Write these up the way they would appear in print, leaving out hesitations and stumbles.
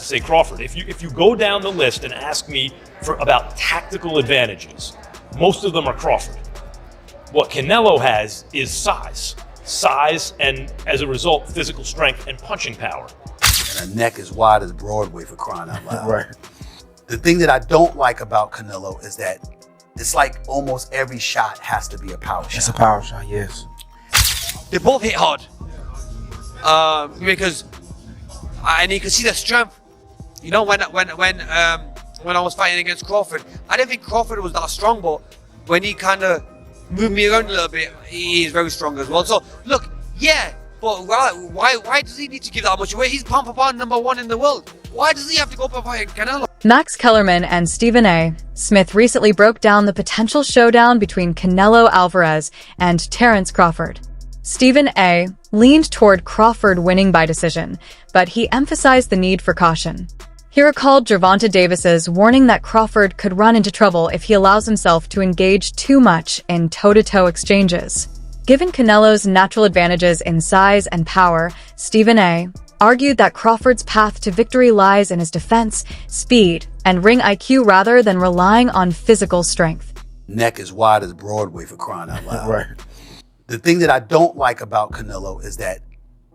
say Crawford. If you go down the list and ask me about tactical advantages, most of them are Crawford. What Canelo has is size, and as a result, physical strength and punching power. And a neck as wide as Broadway, for crying out loud. Right. The thing that I don't like about Canelo is that it's like almost every shot has to be a power shot. It's a power shot, yes. They both hit hard. Because and you can see the strength. You know, when I was fighting against Crawford, I didn't think Crawford was that strong, but when he kind of moved me around a little bit, he is very strong as well. So look, yeah, but why does he need to give that much away? He's pound for pound #1 in the world. Why does he have to go up and fight Canelo? Max Kellerman and Stephen A. Smith recently broke down the potential showdown between Canelo Alvarez and Terence Crawford. Stephen A. leaned toward Crawford winning by decision, but he emphasized the need for caution. He recalled Gervonta Davis's warning that Crawford could run into trouble if he allows himself to engage too much in toe-to-toe exchanges. Given Canelo's natural advantages in size and power, Stephen A. argued that Crawford's path to victory lies in his defense, speed, and ring IQ rather than relying on physical strength. Neck as wide as Broadway, for crying out loud. Right. The thing that I don't like about Canelo is that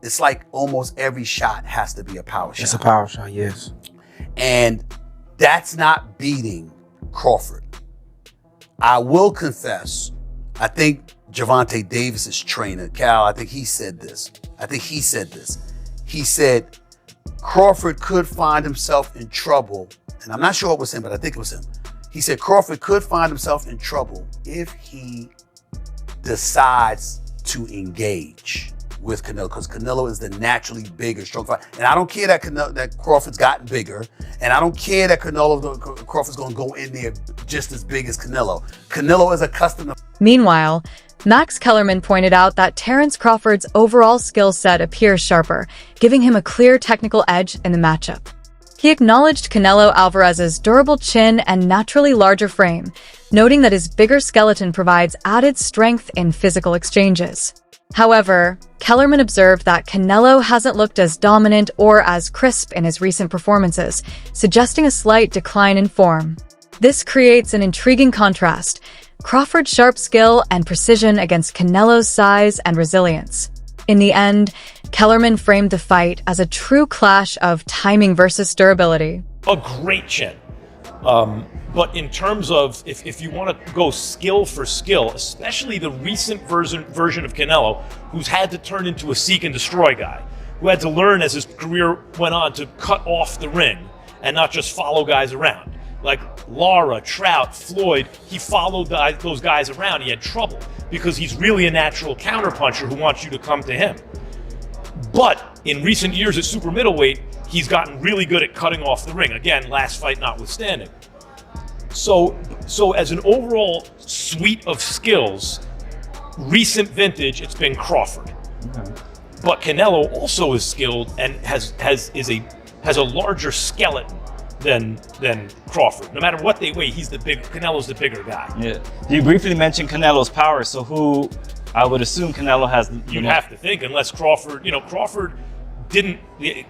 it's like almost every shot has to be a power shot. It's a power shot, yes. And that's not beating Crawford. I will confess, I think Gervonta Davis's trainer, Cal, I think he said this. He said Crawford could find himself in trouble, and I'm not sure it was him, but I think it was him. He said Crawford could find himself in trouble if he decides to engage with Canelo, because Canelo is the naturally bigger, strong fighter. And I don't care that Crawford's gotten bigger, and I don't care that Crawford's going to go in there just as big as Canelo. Canelo is accustomed to... Meanwhile, Max Kellerman pointed out that Terence Crawford's overall skill set appears sharper, giving him a clear technical edge in the matchup. He acknowledged Canelo Alvarez's durable chin and naturally larger frame, noting that his bigger skeleton provides added strength in physical exchanges. However, Kellerman observed that Canelo hasn't looked as dominant or as crisp in his recent performances, suggesting a slight decline in form. This creates an intriguing contrast: Crawford's sharp skill and precision against Canelo's size and resilience. In the end, Kellerman framed the fight as a true clash of timing versus durability. A great chin. But in terms of, if you want to go skill for skill, especially the recent version of Canelo, who's had to turn into a seek and destroy guy, who had to learn as his career went on to cut off the ring and not just follow guys around. Like Lara, Trout, Floyd, he followed those guys around. He had trouble because he's really a natural counterpuncher who wants you to come to him. But in recent years at super middleweight, he's gotten really good at cutting off the ring. Again, last fight notwithstanding. So as an overall suite of skills, recent vintage, it's been Crawford. Okay. But Canelo also is skilled and has a larger skeleton than Crawford. No matter what they weigh, Canelo's the bigger guay. Yeah. You briefly mentioned Canelo's power, so who I would assume Canelo has. You'd have to think, unless Crawford, Crawford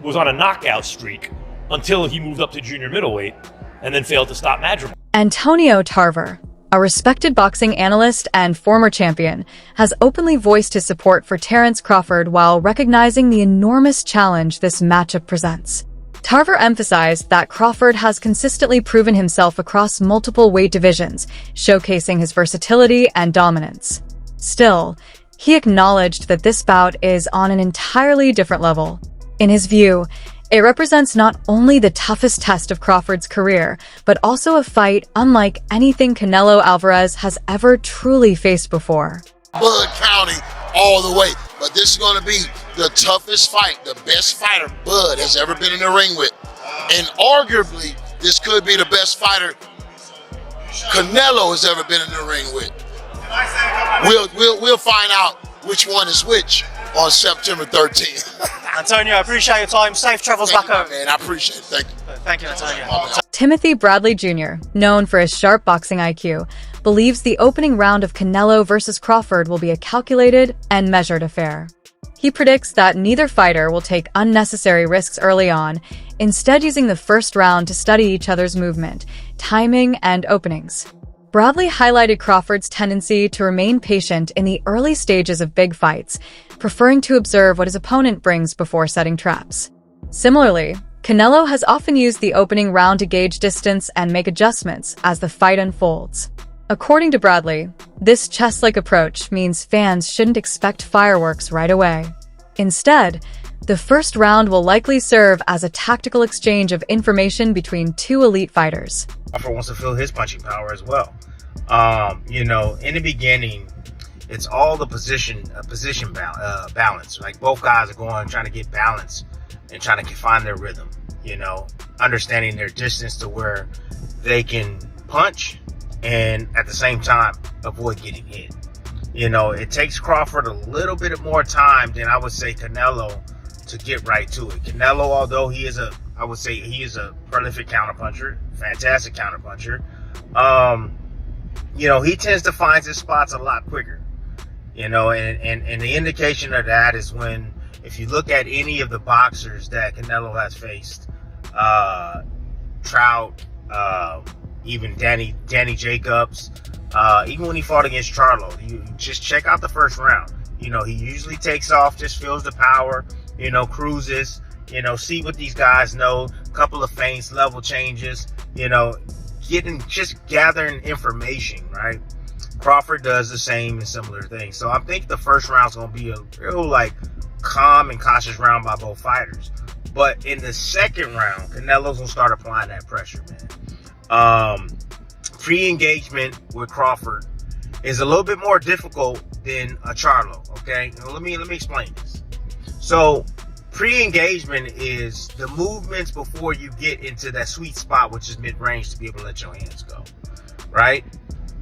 was on a knockout streak until he moved up to junior middleweight and then failed to stop Madrigal. Antonio Tarver, a respected boxing analyst and former champion, has openly voiced his support for Terence Crawford while recognizing the enormous challenge this matchup presents. Tarver emphasized that Crawford has consistently proven himself across multiple weight divisions, showcasing his versatility and dominance. Still, he acknowledged that this bout is on an entirely different level. In his view, it represents not only the toughest test of Crawford's career, but also a fight unlike anything Canelo Alvarez has ever truly faced before. Bud County all the way, but this is going to be the toughest fight, the best fighter Bud has ever been in the ring with. And arguably, this could be the best fighter Canelo has ever been in the ring with. We'll find out which one is which on September 13th. Antonio, I appreciate your time. Safe travels back home. Man, I appreciate it. Thank you. Thank you, Antonio. Timothy Bradley Jr., known for his sharp boxing IQ, believes the opening round of Canelo versus Crawford will be a calculated and measured affair. He predicts that neither fighter will take unnecessary risks early on, instead using the first round to study each other's movement, timing, and openings. Bradley highlighted Crawford's tendency to remain patient in the early stages of big fights, preferring to observe what his opponent brings before setting traps. Similarly, Canelo has often used the opening round to gauge distance and make adjustments as the fight unfolds. According to Bradley, this chess-like approach means fans shouldn't expect fireworks right away. Instead, the first round will likely serve as a tactical exchange of information between two elite fighters. Crawford wants to feel his punching power as well. In the beginning, it's all the position balance. Like both guys are trying to get balance and trying to find their rhythm. Understanding their distance to where they can punch and at the same time avoid getting hit. It takes Crawford a little bit more time than I would say Canelo to get right to it. Canelo, although he is a prolific counterpuncher, fantastic counterpuncher, he tends to find his spots a lot quicker. And the indication of that is when, if you look at any of the boxers that Canelo has faced, Trout, even Danny Jacobs, even when he fought against Charlo, you just check out the first round. He usually takes off, just feels the power, cruises, see what these guys know, a couple of feints, level changes, gathering information, right? Crawford does the same and similar things. So I think the first round's going to be a real calm and cautious round by both fighters. But in the second round, Canelo's going to start applying that pressure, man. Pre-engagement with Crawford is a little bit more difficult than a Charlo, okay? Now, let me explain this. So pre-engagement is the movements before you get into that sweet spot, which is mid-range, to be able to let your hands go, right?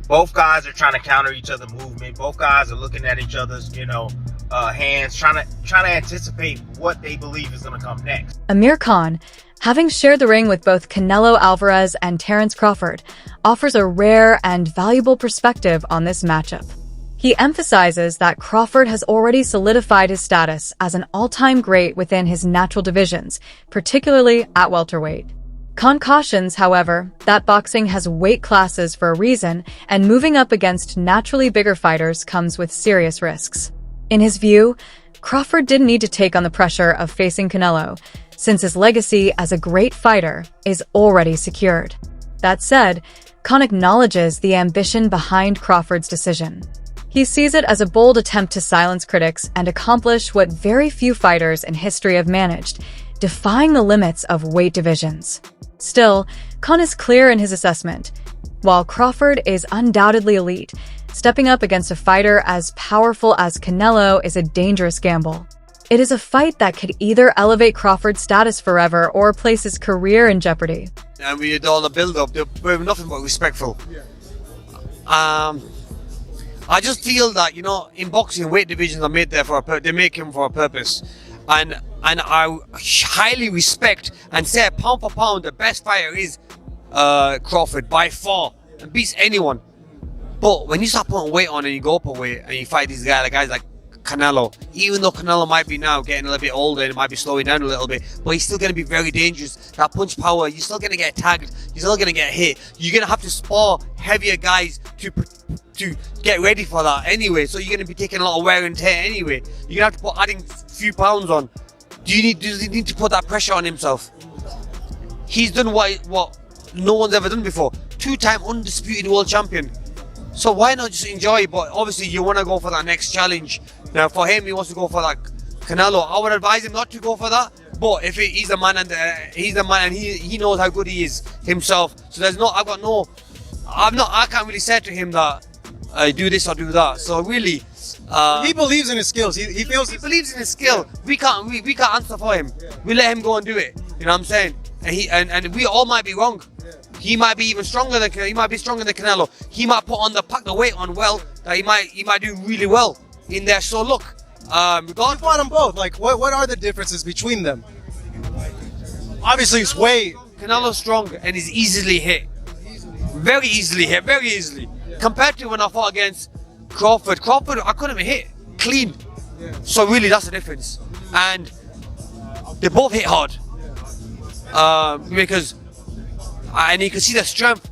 Both guys are trying to counter each other's movement. Both guys are looking at each other's, hands, trying to anticipate what they believe is going to come next. Amir Khan, having shared the ring with both Canelo Alvarez and Terence Crawford, offers a rare and valuable perspective on this matchup. He emphasizes that Crawford has already solidified his status as an all-time great within his natural divisions, particularly at welterweight. Khan cautions, however, that boxing has weight classes for a reason, and moving up against naturally bigger fighters comes with serious risks. In his view, Crawford didn't need to take on the pressure of facing Canelo, since his legacy as a great fighter is already secured. That said, Khan acknowledges the ambition behind Crawford's decision. He sees it as a bold attempt to silence critics and accomplish what very few fighters in history have managed, defying the limits of weight divisions. Still, Khan is clear in his assessment. While Crawford is undoubtedly elite, stepping up against a fighter as powerful as Canelo is a dangerous gamble. It is a fight that could either elevate Crawford's status forever or place his career in jeopardy. And we did all the build-up. They were nothing but respectful. I just feel that, in boxing, weight divisions are made there they make him for a purpose. And I highly respect and say pound for pound the best fighter is Crawford by far and beats anyone. But when you start putting weight on and you go up a weight and you fight these guys like Canelo, even though Canelo might be now getting a little bit older and might be slowing down a little bit, but he's still going to be very dangerous. That punch power, you're still going to get tagged, you're still going to get hit. You're going to have to spar heavier guys to get ready for that anyway. So you're going to be taking a lot of wear and tear anyway. You're going to have to put adding a few pounds on. Does he need to put that pressure on himself? He's done what no one's ever done before. 2-time undisputed world champion. So why not just enjoy? But obviously you want to go for that next challenge. Now for him, he wants to go for that Canelo. I would advise him not to go for that. But if he's the man and he knows how good he is himself. So I can't really say to him that do this or do that. So really, he believes in his skills. He feels he believes in his skill. We can't answer for him. We let him go and do it. You know what I'm saying? And we all might be wrong. He might be even stronger than Canelo. He might pack the weight on well. That he might do really well in there. So look, you fought them both. Like what are the differences between them? Obviously, it's weight. Canelo's strong and is easily hit. Very easily hit. Very easily. Compared to when I fought against Crawford, I couldn't hit clean. So really, that's the difference. And they both hit hard. Because and you can see the strength.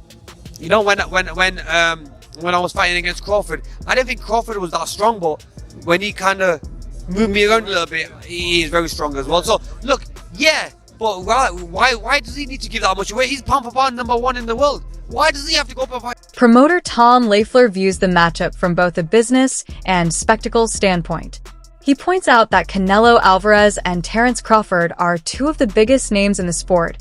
You know, when I was fighting against Crawford, I didn't think Crawford was that strong, but when he kind of moved me around a little bit, he is very strong as well. So look, yeah, but why does he need to give that much away? He's pound for pound #1 in the world. Why does he have to go up and fight? Promoter Tom Lafleur views the matchup from both a business and spectacle standpoint. He points out that Canelo Alvarez and Terence Crawford are two of the biggest names in the sport,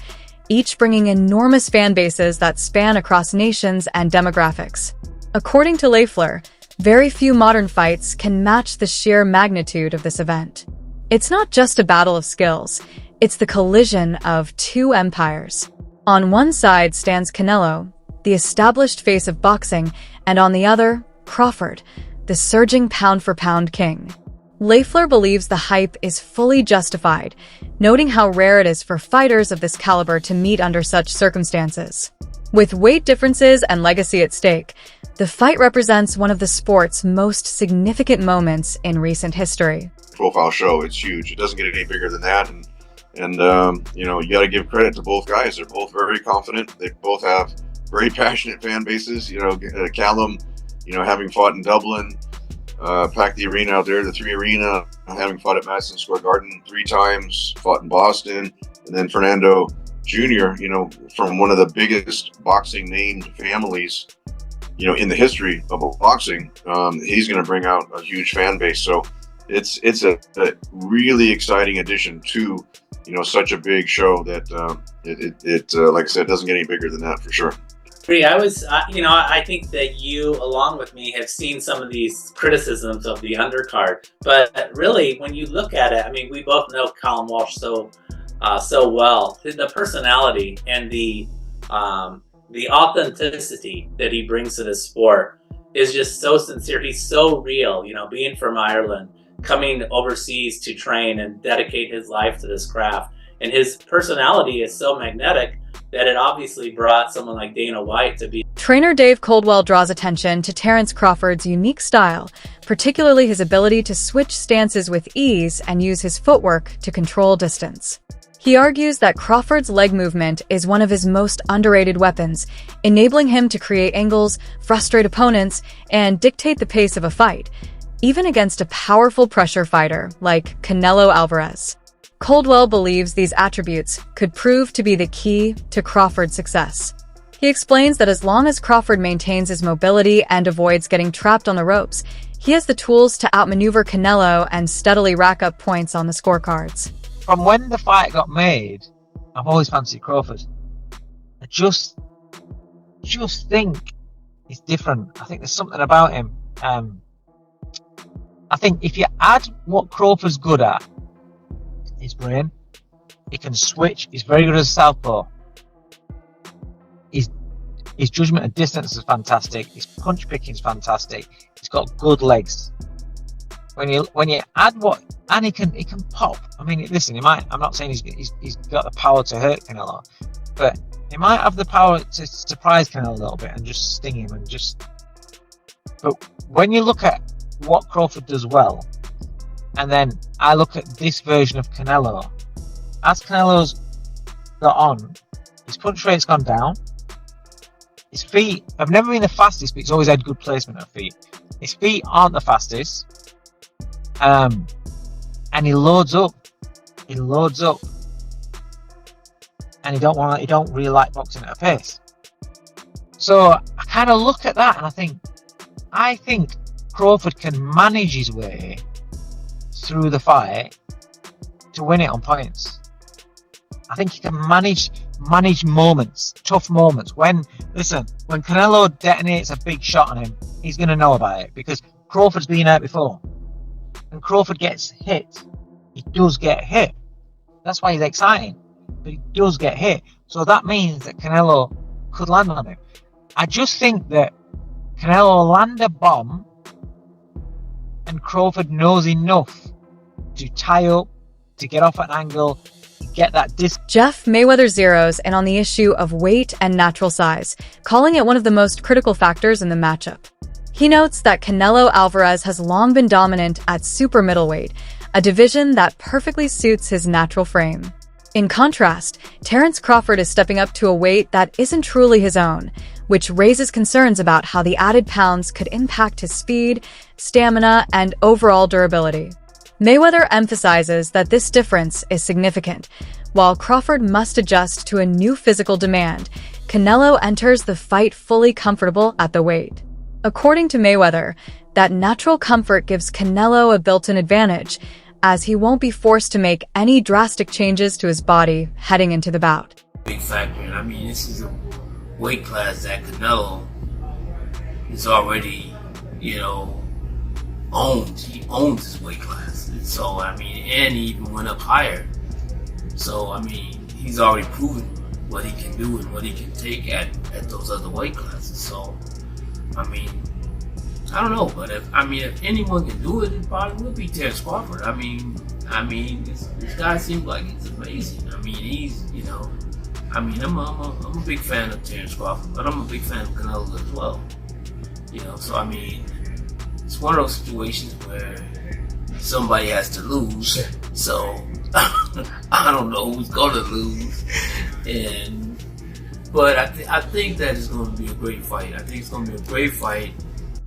each bringing enormous fan bases that span across nations and demographics. According to Lafleur, very few modern fights can match the sheer magnitude of this event. It's not just a battle of skills, it's the collision of two empires. On one side stands Canelo, the established face of boxing, and on the other, Crawford, the surging pound-for-pound king. Lafleur believes the hype is fully justified, noting how rare it is for fighters of this caliber to meet under such circumstances. With weight differences and legacy at stake, the fight represents one of the sport's most significant moments in recent history. Profile show, it's huge. It doesn't get any bigger than that. And you know, you got to give credit to both guys. They're both very confident. They both have very passionate fan bases. You know, Callum, you know, having fought in Dublin, packed the arena out there, the 3 Arena, having fought at Madison Square Garden 3 times, fought in Boston, and then Fernando Jr., you know, from one of the biggest boxing named families, you know, in the history of boxing. He's going to bring out a huge fan base. So it's a really exciting addition to, you know, such a big show that like I said, doesn't get any bigger than that for sure. I think that you, along with me, have seen some of these criticisms of the undercard. But really, when you look at it, I mean, we both know Callum Walsh so well. The personality and the authenticity that he brings to this sport is just so sincere. He's so real. You know, being from Ireland, coming overseas to train and dedicate his life to this craft, and his personality is so magnetic that it obviously brought someone like Dana White to be. Trainer Dave Coldwell draws attention to Terence Crawford's unique style, particularly his ability to switch stances with ease and use his footwork to control distance. He argues that Crawford's leg movement is one of his most underrated weapons, enabling him to create angles, frustrate opponents, and dictate the pace of a fight, even against a powerful pressure fighter like Canelo Alvarez. Coldwell believes these attributes could prove to be the key to Crawford's success. He explains that as long as Crawford maintains his mobility and avoids getting trapped on the ropes, he has the tools to outmaneuver Canelo and steadily rack up points on the scorecards. From when the fight got made, I've always fancied Crawford. I just think he's different. I think there's something about him. I think if you add what Crawford's good at, his brain, he can switch, he's very good as a southpaw. His judgment of distance is fantastic, his punch picking is fantastic, he's got good legs. When you add what, and he can pop. I mean, listen, I'm not saying he's got the power to hurt Canelo, but he might have the power to surprise Canelo a little bit and just sting him and just. But when you look at what Crawford does well, and then I look at this version of Canelo, as Canelo's got on, his punch rate's gone down. His feet have never been the fastest, but he's always had good placement of feet. His feet aren't the fastest. And he loads up. And he don't really like boxing at a pace. So I kind of look at that and I think Crawford can manage his way through the fight to win it on points. I think he can manage moments, tough moments. When Canelo detonates a big shot on him, he's going to know about it because Crawford's been out before. When Crawford gets hit, he does get hit. That's why he's exciting. But he does get hit. So that means that Canelo could land on him. I just think that Canelo will land a bomb and Crawford knows enough to tie up, to get off at an angle, to get that distance. Jeff Mayweather zeroes in on the issue of weight and natural size, calling it one of the most critical factors in the matchup. He notes that Canelo Alvarez has long been dominant at super middleweight, a division that perfectly suits his natural frame. In contrast, Terence Crawford is stepping up to a weight that isn't truly his own, which raises concerns about how the added pounds could impact his speed, stamina, and overall durability. Mayweather emphasizes that this difference is significant. While Crawford must adjust to a new physical demand, Canelo enters the fight fully comfortable at the weight. According to Mayweather, that natural comfort gives Canelo a built-in advantage, as he won't be forced to make any drastic changes to his body heading into the bout. Big factor. I mean, this is a weight class that Canelo is already, owned. He owns his weight class. And so, I mean, and he even went up higher. So, I mean, he's already proven what he can do and what he can take at those other weight classes. So, I mean, I don't know, but if anyone can do it probably would be Terence Crawford. I mean, this guy seems like he's amazing. I mean, he's, I'm a big fan of Terence Crawford, but I'm a big fan of Canelo as well. So I mean, it's one of those situations where somebody has to lose. So I don't know who's gonna lose, but I think that it's going to be a great fight. I think it's going to be a great fight.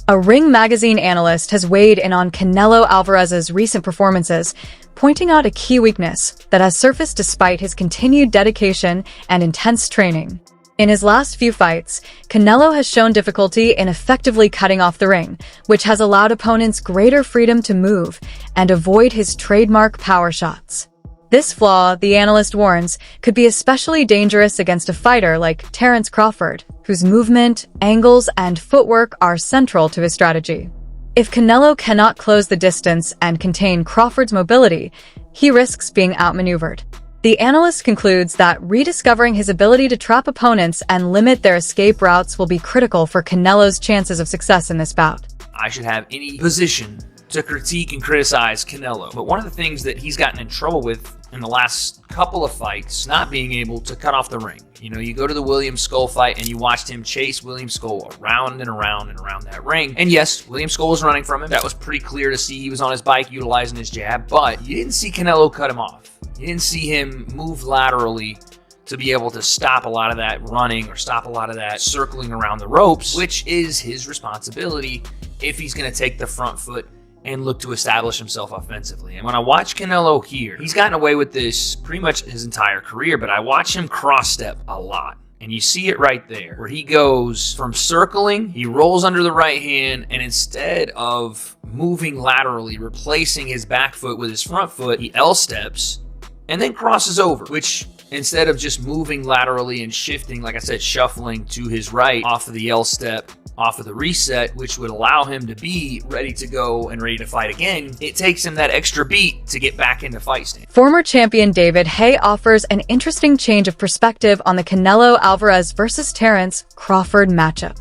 A Ring magazine analyst has weighed in on Canelo Alvarez's recent performances, pointing out a key weakness that has surfaced despite his continued dedication and intense training. In his last few fights, Canelo has shown difficulty in effectively cutting off the ring, which has allowed opponents greater freedom to move and avoid his trademark power shots. This flaw, the analyst warns, could be especially dangerous against a fighter like Terence Crawford, whose movement, angles, and footwork are central to his strategy. If Canelo cannot close the distance and contain Crawford's mobility, he risks being outmaneuvered. The analyst concludes that rediscovering his ability to trap opponents and limit their escape routes will be critical for Canelo's chances of success in this bout. I should have any position to critique and criticize Canelo, but one of the things that he's gotten in trouble with in the last couple of fights, not being able to cut off the ring. You go to the William Skull fight and you watched him chase William Skull around and around and around that ring. And yes, William Skull was running from him. That was pretty clear to see. He was on his bike utilizing his jab, but you didn't see Canelo cut him off. You didn't see him move laterally to be able to stop a lot of that running or stop a lot of that circling around the ropes, which is his responsibility if he's going to take the front foot and look to establish himself offensively. And when I watch Canelo here, he's gotten away with this pretty much his entire career, but I watch him cross-step a lot. And you see it right there, where he goes from circling, he rolls under the right hand, and instead of moving laterally, replacing his back foot with his front foot, he L-steps and then crosses over, which instead of just moving laterally and shifting, like I said, shuffling to his right off of the L-step, off of the reset, which would allow him to be ready to go and ready to fight again, it takes him that extra beat to get back into fight stance. Former champion David Haye offers an interesting change of perspective on the Canelo Alvarez versus Terence Crawford matchup.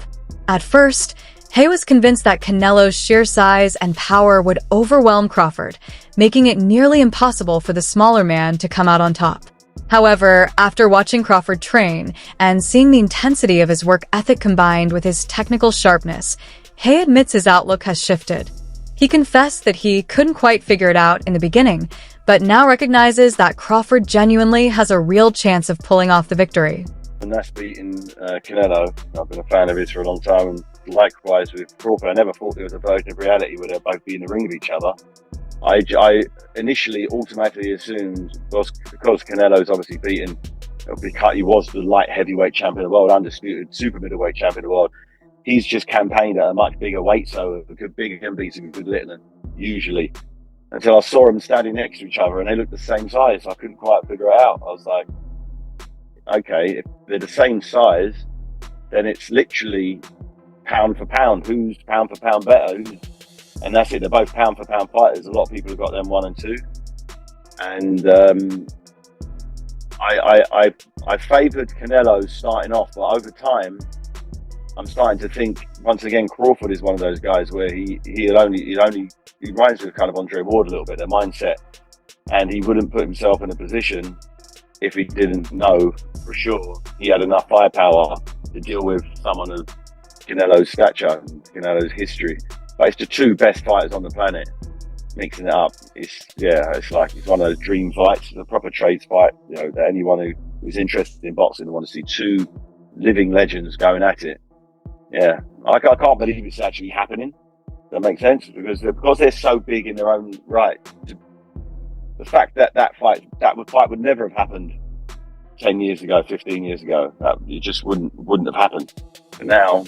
At first, Haye was convinced that Canelo's sheer size and power would overwhelm Crawford, making it nearly impossible for the smaller man to come out on top. However, after watching Crawford train and seeing the intensity of his work ethic combined with his technical sharpness, Haye admits his outlook has shifted. He confessed that he couldn't quite figure it out in the beginning, but now recognizes that Crawford genuinely has a real chance of pulling off the victory. And that's beating Canelo. I've been a fan of his for a long time, and likewise with Crawford. I never thought there was a version of reality where they'd both be in the ring with each other. I initially automatically assumed, because Canelo's obviously beaten, he was the light heavyweight champion of the world, undisputed super middleweight champion of the world. He's just campaigned at a much bigger weight, so a good big him beats a good little, usually. Until I saw them standing next to each other and they looked the same size, so I couldn't quite figure it out. I was like, okay, if they're the same size, then it's literally pound for pound. Who's pound for pound better? And that's it. They're both pound for pound fighters. A lot of people have got them 1 and 2. And I favoured Canelo starting off, but over time, I'm starting to think once again Crawford is one of those guys where he reminds me of kind of Andre Ward a little bit, their mindset, and he wouldn't put himself in a position if he didn't know for sure he had enough firepower to deal with someone Canelo's stature and Canelo's history. But it's the two best fighters on the planet. Mixing it up, it's like it's one of those dream fights. It's a proper trades fight. You know, that anyone who's interested in boxing want to see two living legends going at it. Yeah, I can't believe it's actually happening. That makes sense because they're so big in their own right. The fact that that fight would never have happened 10 years ago, 15 years ago. It just wouldn't have happened. And now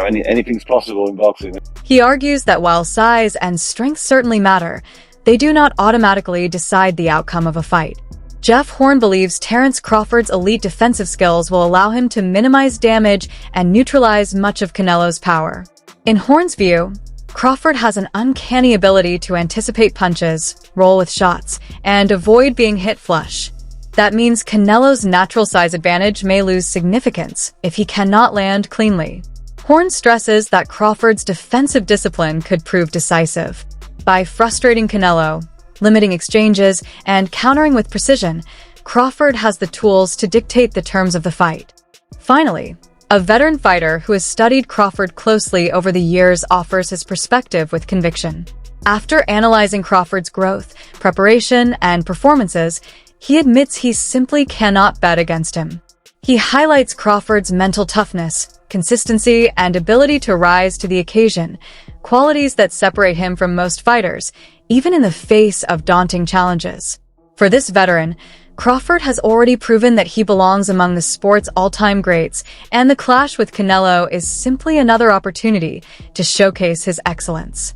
anything's possible in boxing. He argues that while size and strength certainly matter, they do not automatically decide the outcome of a fight. Jeff Horn believes Terence Crawford's elite defensive skills will allow him to minimize damage and neutralize much of Canelo's power. In Horn's view, Crawford has an uncanny ability to anticipate punches, roll with shots, and avoid being hit flush. That means Canelo's natural size advantage may lose significance if he cannot land cleanly. Horn stresses that Crawford's defensive discipline could prove decisive. By frustrating Canelo, limiting exchanges, and countering with precision, Crawford has the tools to dictate the terms of the fight. Finally, a veteran fighter who has studied Crawford closely over the years offers his perspective with conviction. After analyzing Crawford's growth, preparation, and performances, he admits he simply cannot bet against him. He highlights Crawford's mental toughness, consistency, and ability to rise to the occasion, qualities that separate him from most fighters, even in the face of daunting challenges. For this veteran, Crawford has already proven that he belongs among the sport's all-time greats, and the clash with Canelo is simply another opportunity to showcase his excellence.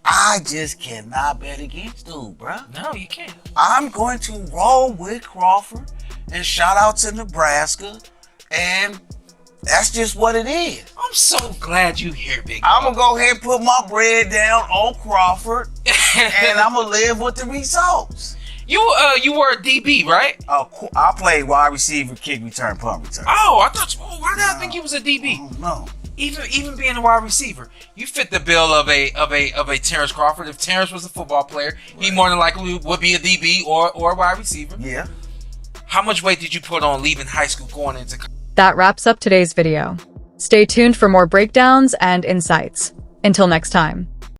I just cannot bet against dude, bruh. No, you can't. I'm going to roll with Crawford, and shout out to Nebraska, and that's just what it is. I'm so glad you here, big I'm gonna go ahead and put my bread down on Crawford, and I'm gonna live with the results. You were a DB, right? Oh, I played wide receiver, kick return, punt return. Oh, I thought. Why did I think you was a DB? Oh, no. Even being a wide receiver, you fit the bill of a Terence Crawford. If Terence was a football player, he more than likely would be a DB or a wide receiver. Yeah. How much weight did you put on leaving high school going into? That wraps up today's video. Stay tuned for more breakdowns and insights. Until next time.